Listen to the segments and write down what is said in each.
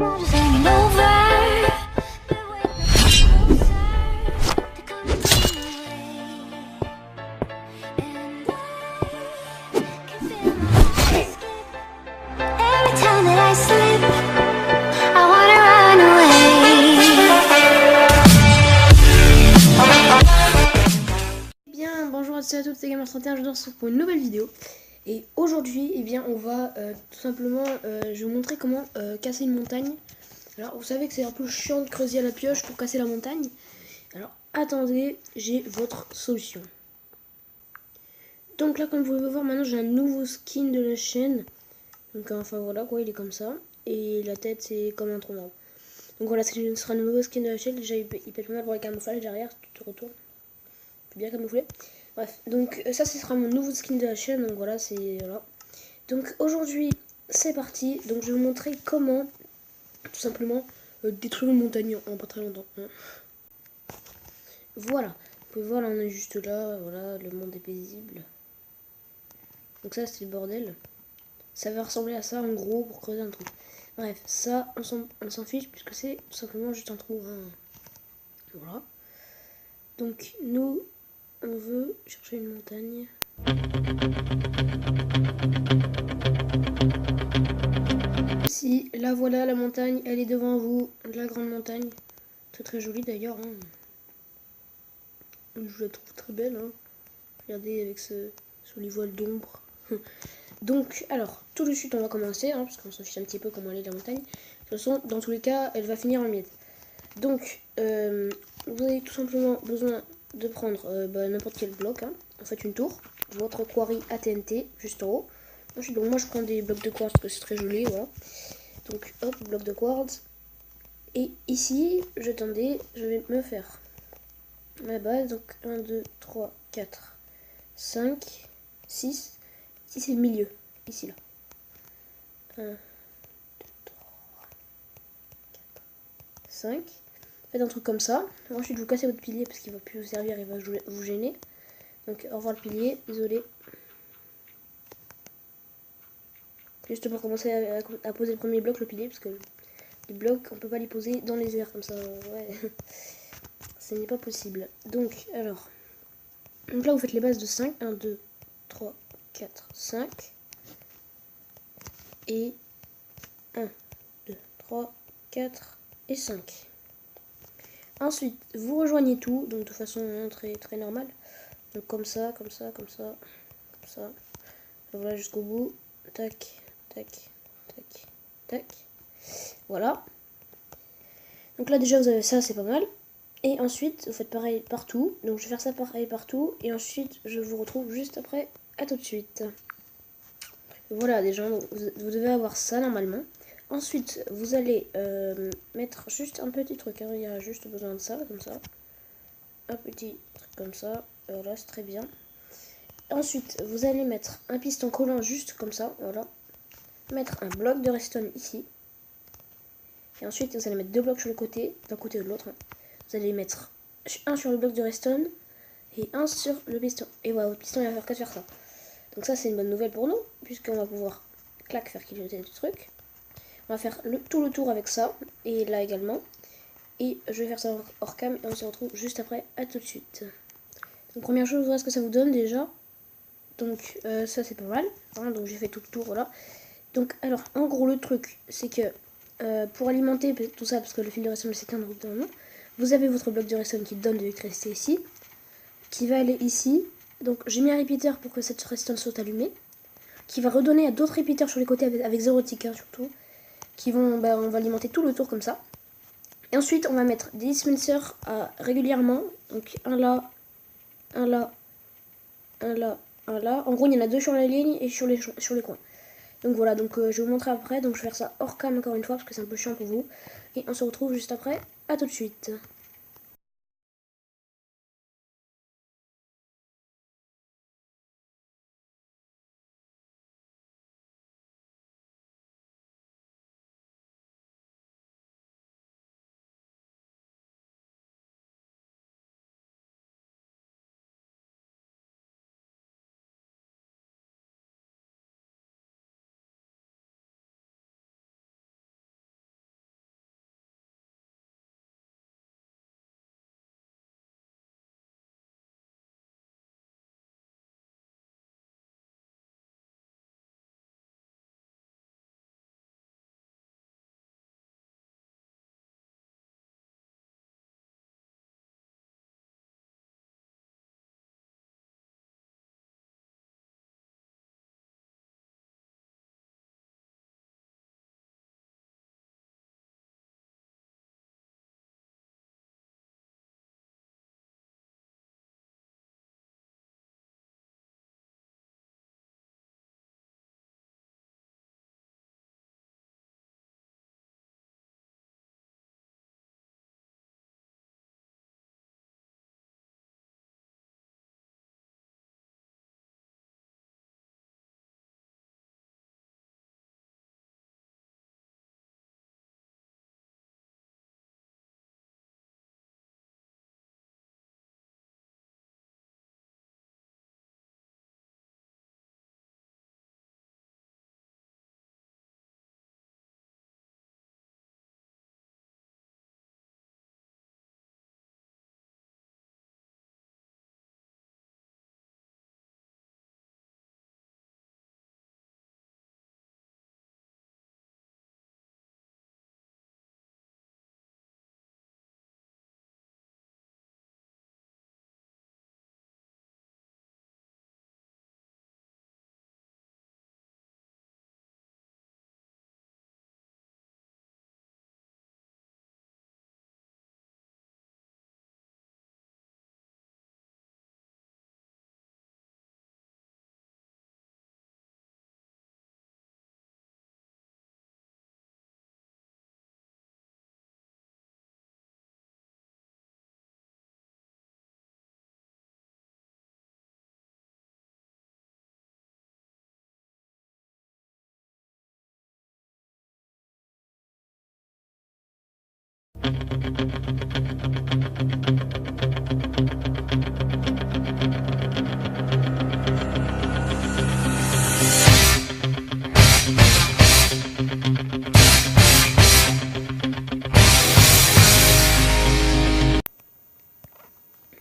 Bien, bonjour à tous et à toutes, c'est Gamer31, je vous retrouve pour une nouvelle vidéo. Et aujourd'hui, eh bien, on va tout simplement, je vais vous montrer comment casser une montagne. Alors, vous savez que c'est un peu chiant de creuser à la pioche pour casser la montagne. Alors, attendez, j'ai votre solution. Donc là, comme vous pouvez voir, maintenant j'ai un nouveau skin de la chaîne. Donc, enfin voilà quoi, il est comme ça. Et la tête, c'est comme un tronc d'arbre. Donc voilà, ce sera un nouveau skin de la chaîne. Déjà, il peut être pas mal pour les camouflages derrière, tout retourne. Bien camouflé. Bref, donc ça ce sera mon nouveau skin de la chaîne, donc voilà, c'est voilà. Donc aujourd'hui, c'est parti. Donc je vais vous montrer comment tout simplement détruire une montagne en pas très longtemps. Voilà. Vous pouvez voir là, on est juste là, voilà, le monde est paisible. Donc ça c'est le bordel. Ça va ressembler à ça en gros pour creuser un trou. Bref, ça on s'en fiche puisque c'est tout simplement juste un trou. Voilà. Donc nous on veut chercher une montagne. Si, là voilà la montagne, elle est devant vous, la grande montagne. Très très jolie d'ailleurs. Je la trouve très belle. Regardez avec ce joli voile d'ombre. Donc, alors, tout de suite on va commencer, parce qu'on s'en fiche un petit peu comment elle est la montagne. De toute façon, dans tous les cas, elle va finir en miettes. Donc, vous avez tout simplement besoin de prendre n'importe quel bloc. En fait, une tour, votre quarry ATNT, juste en haut. Ensuite, donc moi je prends des blocs de quartz parce que c'est très joli, voilà. Donc, hop, bloc de quartz. Et ici, j'attendais, je vais me faire la base. Donc, 1, 2, 3, 4, 5, 6. Ici, c'est le milieu. Ici, là. 1, 2, 3, 4, 5. Faites un truc comme ça. Ensuite, vous cassez votre pilier parce qu'il ne va plus vous servir, il va vous gêner. Donc, au revoir le pilier, désolé. Juste pour commencer à poser le premier bloc, le pilier, parce que les blocs, on peut pas les poser dans les airs comme ça. Ouais. Ce n'est pas possible. Donc, alors. Donc là, vous faites les bases de 5. 1, 2, 3, 4, 5. Et 1, 2, 3, 4 et 5. Ensuite, vous rejoignez tout. Donc, de façon très, très normale. Donc, comme ça, comme ça, comme ça, comme ça. Voilà, jusqu'au bout. Tac, tac, tac, tac. Voilà. Donc là, déjà, vous avez ça, c'est pas mal. Et ensuite, vous faites pareil partout. Donc, je vais faire ça pareil partout. Et ensuite, je vous retrouve juste après. À tout de suite. Voilà, déjà, vous devez avoir ça normalement. Ensuite, vous allez mettre juste un petit truc. Il y a juste besoin de ça, comme ça. Un petit truc comme ça. Voilà, c'est très bien. Ensuite, vous allez mettre un piston collant juste comme ça. Voilà. Mettre un bloc de redstone ici. Et ensuite, vous allez mettre deux blocs sur le côté, d'un côté ou de l'autre. Vous allez mettre un sur le bloc de redstone et un sur le piston. Et voilà, votre piston il va faire que faire ça. Donc ça, c'est une bonne nouvelle pour nous, puisqu'on va pouvoir, clac, faire clignoter du truc. On va faire tout le tour avec ça, et là également. Et je vais faire ça hors cam, et on se retrouve juste après. À tout de suite. Donc première chose, voilà ce que ça vous donne déjà. Donc ça, c'est pas mal. Donc j'ai fait tout le tour, voilà. Donc alors, en gros, le truc, c'est que pour alimenter tout ça, parce que le fil de redstone s'éteint dans le moment, vous avez votre bloc de redstone qui donne de l'électricité ici, qui va aller ici. Donc j'ai mis un repeater pour que cette redstone soit allumée, qui va redonner à d'autres repeaters sur les côtés avec 0 tick surtout, qui vont, on va alimenter tout le tour comme ça. Et ensuite on va mettre des dispensers régulièrement, donc un là, un là, un là, un là. En gros il y en a deux sur la ligne et sur les coins. Donc voilà, donc je vais vous montrer après, donc je vais faire ça hors cam encore une fois parce que c'est un peu chiant pour vous. Et on se retrouve juste après, à tout de suite.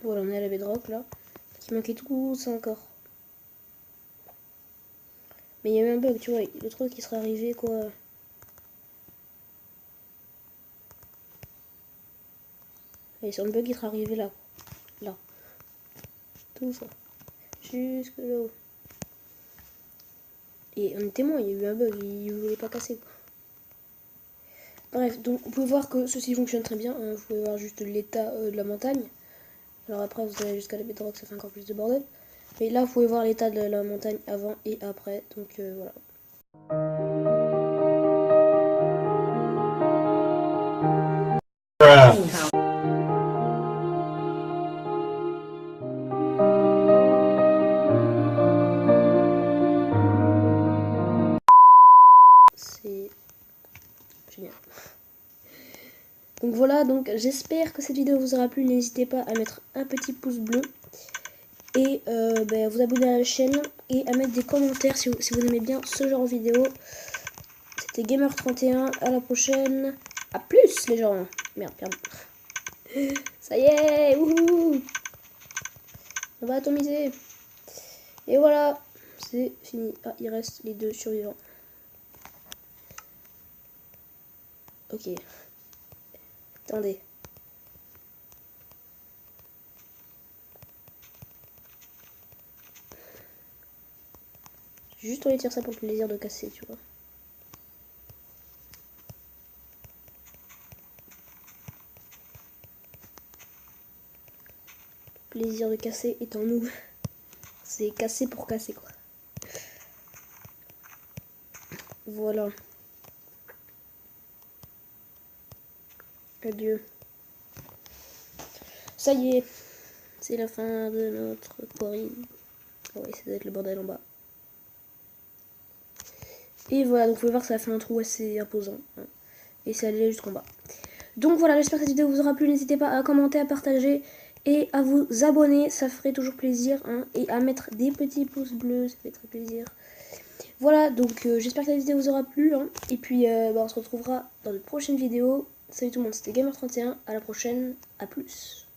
Voilà, on est à la bedrock là. Il manquait tout ça encore. Mais il y a eu un bug, tu vois, le truc qui serait arrivé quoi. Et sur le bug qui serait arrivé là. Là. Tout ça. Jusque là-haut. Et honnêtement, il y a eu un bug, il voulait pas casser quoi. Bref, donc vous pouvez voir que ceci fonctionne très bien. Hein, vous pouvez voir juste l'état de la montagne. Alors après, vous allez jusqu'à la bedrock, ça fait encore plus de bordel. Mais là, vous pouvez voir l'état de la montagne avant et après. Donc voilà. C'est génial. Donc voilà, donc j'espère que cette vidéo vous aura plu. N'hésitez pas à mettre un petit pouce bleu. Et vous abonner à la chaîne. Et à mettre des commentaires si vous aimez bien ce genre de vidéo. C'était Gamer31. À la prochaine. A plus les gens. Merde, pardon. Ça y est. Wouhou. On va atomiser. Et voilà. C'est fini. Ah, il reste les 2 survivants. Ok. Attendez. Juste on les tire ça pour le plaisir de casser, tu vois. Le plaisir de casser est en nous. C'est casser pour casser, quoi. Voilà. Adieu. Ça y est. C'est la fin de notre quarry. Oh oui, ça doit être le bordel en bas. Et voilà, donc vous pouvez voir que ça a fait un trou assez imposant. Hein. Et c'est allé jusqu'en bas. Donc voilà, j'espère que cette vidéo vous aura plu. N'hésitez pas à commenter, à partager et à vous abonner. Ça ferait toujours plaisir. Hein, et à mettre des petits pouces bleus, ça fait très plaisir. Voilà, donc j'espère que cette vidéo vous aura plu. Hein, et puis on se retrouvera dans de prochaines vidéos. Salut tout le monde, c'était Gamer31. À la prochaine, à plus.